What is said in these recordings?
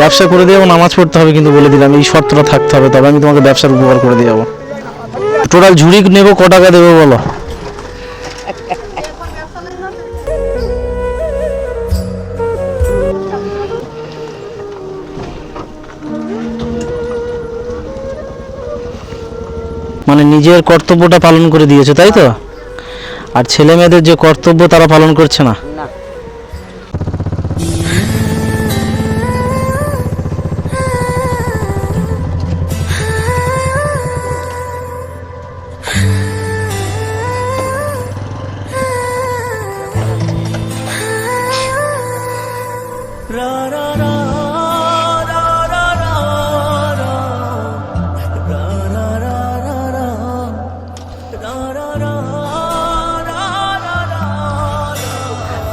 ব্যবসা করে দিয়ে নামাজ পড়তে হবে, কিন্তু বলে দিলাম এই শর্তটা থাকতে হবে, তবে আমি তোমাকে ব্যবসার উপকার করে দিয়ে যাবো। টোটাল ঝুড়ি নেবো, ক টাকা দেবো বলো? মানে নিজের কর্তব্যটা পালন করে দিয়েছো, তাই তো? আর ছেলে মেয়েদের যে কর্তব্য তারা পালন করছে না।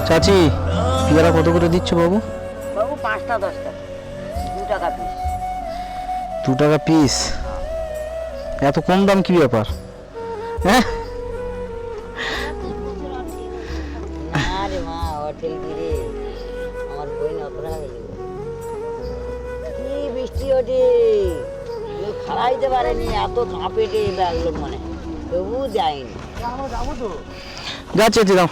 চাচি, পেয়ারা কত করে দিচ্ছ বাবু? বাবু 5টা 10টা, 2 টাকা পিস। 2 টাকা পিস? এত কম দাম কি ব্যাপার? হ্যাঁ না রে মা, হোটেল গিরে আমার বই না অত টাকা গেল। কি বৃষ্টি ওঠে, খাড়াইতে পারেনি, এত কাঁপেটে লাগলো মনে, তবু যায়নি। যাচ্ছি দাও।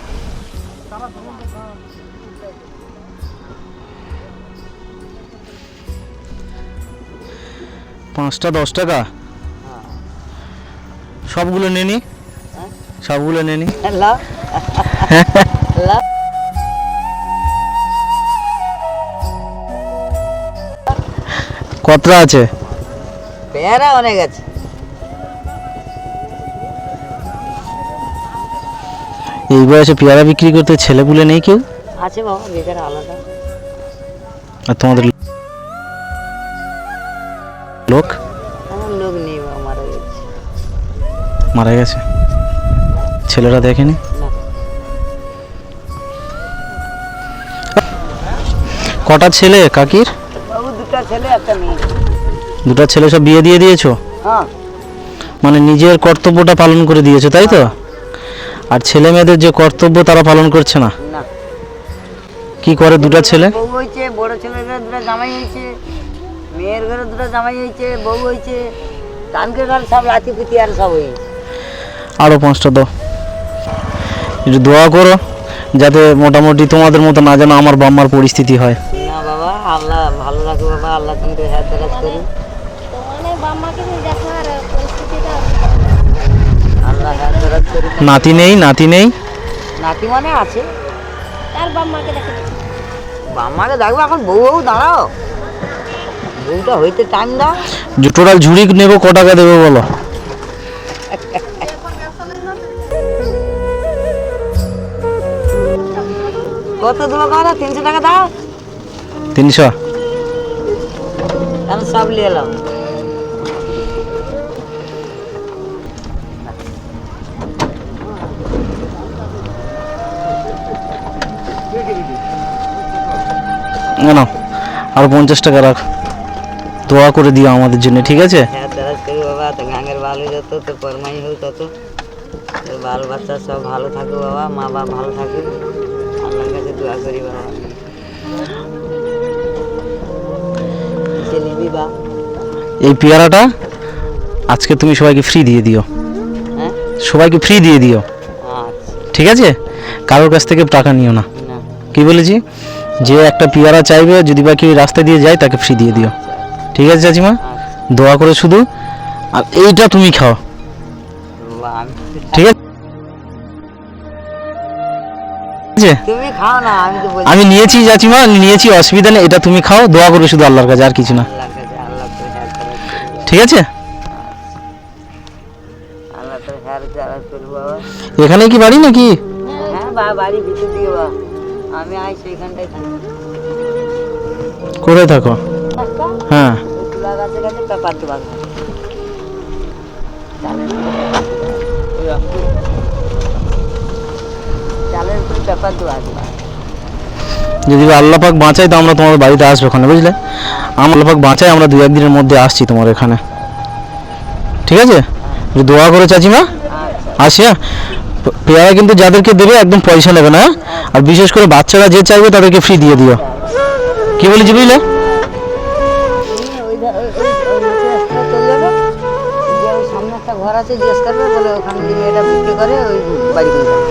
পাঁচটা 10 টাকা? সবগুলো নেনি, সবগুলো নেনি। কতটা আছে? পেয়ারা অনেক আছে। এই বয়সে পেয়ারা বিক্রি করতে ছেলেপুলে নেই কেউ? আছে বাবা, বেকার আলাদা। আর তোমাদের লোক? আমার লোক নেই বাবা, মারা গেছে। মারা গেছে? ছেলেরা দেখেনি? না। কটা ছেলে কাকির? বাবু 2টা ছেলে, একটা মেয়ে। 2টা ছেলে, সব বিয়ে দিয়ে দিয়েছো? হ্যাঁ। মানে নিজের কর্তব্যটা পালন করে দিয়েছো, তাই তো? আর ছেলে মেয়েদের যে কর্তব্য তারা পালন করছে না। না। কি করে 2টা ছেলে? বউ হয়েছে, বড় ছেলের ঘরে 2টা জামাই হয়েছে, মেয়ের ঘরে 2টা জামাই হয়েছে, বউ হয়েছে, কানকের ঘরে সব লাঠি পুতি আর সব হয়েছে। আরো 5টা দাও। একটু দোয়া করো যাতে মোটামুটি তোমাদের মতো না যেন আমার বাম্মার পরিস্থিতি হয়। না বাবা, আল্লাহ ভালো রাখো বাবা, আল্লাহ তোমাকে হেদায়েত করুন। আল্লাহ হেদায়েত করুন। নাতি নেই? নাতি নেই? নাতি মানে আছে, তার বাম্মাকে দেখো। বাম্মাকে দেখবো, এখন বউ দাঁড়াও, বউটা হইতে টাইম দাও। টোটাল ঝুড়ি নেবো, ক টাকা দেবো বলো? কত দেবো কারা? 300 টাকা দাও। 300? আমি সব নিয়ে এলাম। না, আরো 50 টাকা রাখ, দোয়া করে দিও আমাদের জন্য, ঠিক আছে? হ্যাঁ দারাজ করি বাবা, তো গাঙের ভালো যত, তো পরমাই হোক তত, তোর বাল বাচ্চা সব ভালো থাকো বাবা, মা বাবা ভালো থাকে, আল্লাহর কাছে দোয়া করি বাবা। নিবি বা এই পেয়ারাটা আজকে তুমি সবাইকে ফ্রি দিয়ে দিও। হ্যাঁ, সবাইকে ফ্রি দিয়ে দিও, আচ্ছা। ঠিক আছে? কারোর কাছ থেকে টাকা নিও না। না। কি বলেছি? যে একটা পেয়ারা চাইবে, যদি বা কেউ রাস্তা দিয়ে যায় তাকে ফ্রি দিয়ে দিও, ঠিক আছে চাচিমা? দোয়া করে শুধু। আর এইটা তুমি খাও, ঠিক আছে? তুমি খাও না, আমি তো বলছি আমি নিয়েছি চাচিমা, নিয়েছি, অসুবিধা নেই, এটা তুমি খাও, দোয়া করে শুধু আল্লাহর কাছে, আর কিছু না, আল্লাহর কাছে, আল্লাহ তো হেদায়েত করবে। ঠিক আছে? আল্লাহ তো হেদায়েত করবে বাবা। এখানেই কি বাড়ি নাকি? হ্যাঁ বাবা, বাড়ি ভিতর দিকে বাবা, আমি আই সেইখানটাই থাকি। কোথায় থাকো? হ্যাঁ, তুলা গাছের কাছে পেপার দোকান। চালের উপরে পেপার দোকান। যদি আল্লাহ পাক বাঁচাই তো আমরা তোমার বাড়িতে আসবো ওখানে, বুঝলে? আল্লাহ পাক বাঁচাই, আমরা 2-1 দিনের মধ্যে আসছি তোমার এখানে, ঠিক আছে? একটু দোয়া করো চাচিমা, আসি। হ্যাঁ, পেয়ারা কিন্তু যাদেরকে দেবে একদম পয়সা নেবে না, আর বিশেষ করে বাচ্চারা যে চাইবে তাদেরকে ফ্রি দিয়ে দিও, কি বলেছি বুঝলে? ঘর আছে জিজ্ঞেস করবে, বলে ওখানে যদি এটা বিক্রি করে ওই বাড়ি করে যাবে,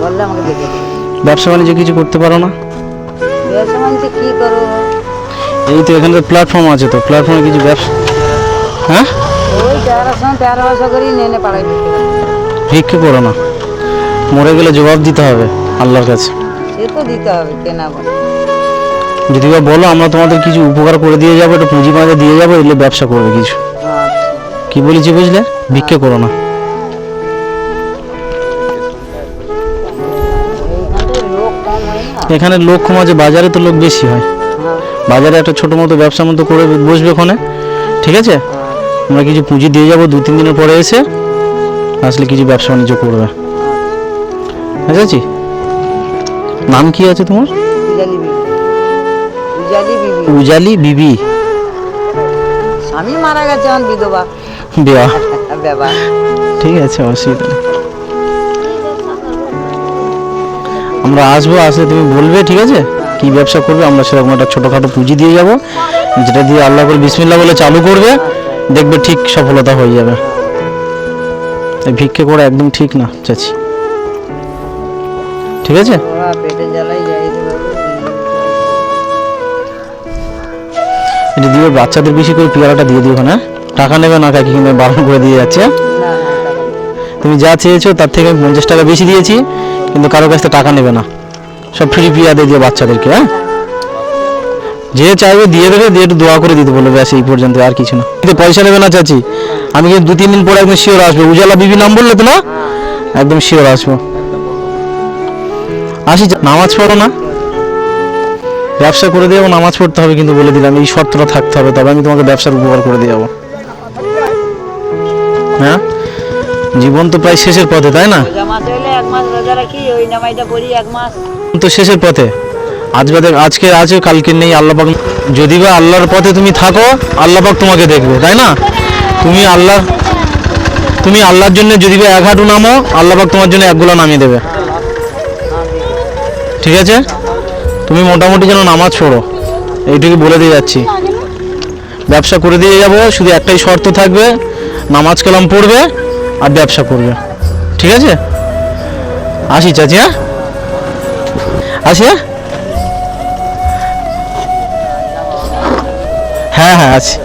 বললে আমাকে দেখে দেবে। ব্যবসা বাণিজ্য কিছু করতে পারো না? ব্যবসা বাণিজ্য কী করবো? এই তো এখানে তো প্ল্যাটফর্ম আছে, তো প্ল্যাটফর্মে কিছু ব্যবসা, হ্যাঁ ওই 1300 করেই নেনে পাড়ায় বিক্রি করে। ভিক্ষে করো না, মরে গেলে জবাব দিতে হবে আল্লাহর কাছে। সে তো দিতে হবে, কেনা বলে। যদি বা বলো আমরা তোমাদের কিছু উপকার করে দিয়ে যাবো, একটা পুঁজি পাঁজা দিয়ে যাবো, এলে ব্যবসা করবে কিছু। আচ্ছা, কি বলেছি বুঝলে? ভিক্ষে করো না। এইখানটায় লোক কম হয় না। এখানে লোক কম আছে, বাজারে তো লোক বেশি হয়। হ্যাঁ, বাজারে একটা ছোটো মতো ব্যবসা মতো করে বসবে ওখানে, ঠিক আছে? হ্যাঁ, আমরা কিছু পুঁজি দিয়ে যাবো, 2-3 দিনের পরে এসে আসলে কিছু ব্যবসা বাণিজ্য করবে। বুঝতে আছি? নাম কি আছে তোমার? উজালি বিবি। উজালি বিবি। উজালি বিবি। স্বামী মারা গেছে, আমার বিধবা। বিয়া, ব্যাপার। ঠিক আছে, অসুবিধা নেই। আমরা আসবো, আসলে তুমি বলবে, ঠিক আছে কি ব্যবসা করবে, আমরা সেরকম একটা ছোটোখাটো পুঁজি দিয়ে যাব, যেটা দিয়ে আল্লাহ করে বিসমিল্লাহ বলে চালু করবে, দেখবে ঠিক সফলতা হয়ে যাবে। এই ভিক্ষে করা একদম ঠিক না চাচি, ঠিক আছে? ওরা পেটে জ্বালাই যাই দেবে। এটা দিয়ে বাচ্চাদের বেশি করে পেয়ারাটা দিয়ে দিও, হ্যাঁ? টাকা নেবে না কাকি, কিন্তু বারণ করে দিয়ে যাচ্ছে। না, টাকা নেই। তুমি যা চেয়েছো তার থেকে আমি 50 টাকা বেশি দিয়েছি, কিন্তু কারো কাছ থেকে টাকা নেবে না, সব ফ্রি পিয়া দিয়ে দিও বাচ্চাদেরকে, হ্যাঁ? যে চাইবে দিয়ে দেবে, দিয়ে একটু দোয়া করে দিতে বলবে, ব্যাস এই পর্যন্ত, আর কিছু না। কিন্তু পয়সা নেবে না চাচি, আমি কিন্তু 2-3 দিন পরে একদম শিওর আসবো। উজালা বিবি নাম বললে তো না, একদম শিওর আসবো। আসি, নামাজ পড়ো না? ব্যবসা করে দিয়ে যাবো, নামাজ পড়তে হবে কিন্তু বলে দিলাম, এই শর্তটা থাকতে হবে, তবে আমি তোমাকে ব্যবসার উপকার করে দিয়ে যাবো। হ্যাঁ, জীবন তো প্রায় শেষের পথে, তাই না? রোজা মাস হইলে 1 মাস রোজা রাখি, ওই নামাজটা পড়ি 1 মাস। তো শেষের পথে, আজ বাদে আজকে আছে, কালকে নেই, আল্লাহ পাক। যদি বা আল্লাহর পথে তুমি থাকো, আল্লাহ পাক তোমাকে দেখবে, তাই না? তুমি আল্লাহর জন্য যদি বা 1 হাঁটু নামো, আল্লাহ পাক তোমার জন্য 1 গোলা নামিয়ে দেবে, ঠিক আছে? তুমি মোটামুটি যেন নামাজ পড়ো, এইটুকু বলে দিয়ে যাচ্ছি। ব্যবসা করে দিয়ে যাব, শুধু একটাই শর্ত থাকবে, নামাজ কালাম পড়বে আর ব্যবসা করবে, ঠিক আছে? আসি চাচি, হ্যাঁ আসি, হ্যাঁ হ্যাঁ হ্যাঁ, আছি।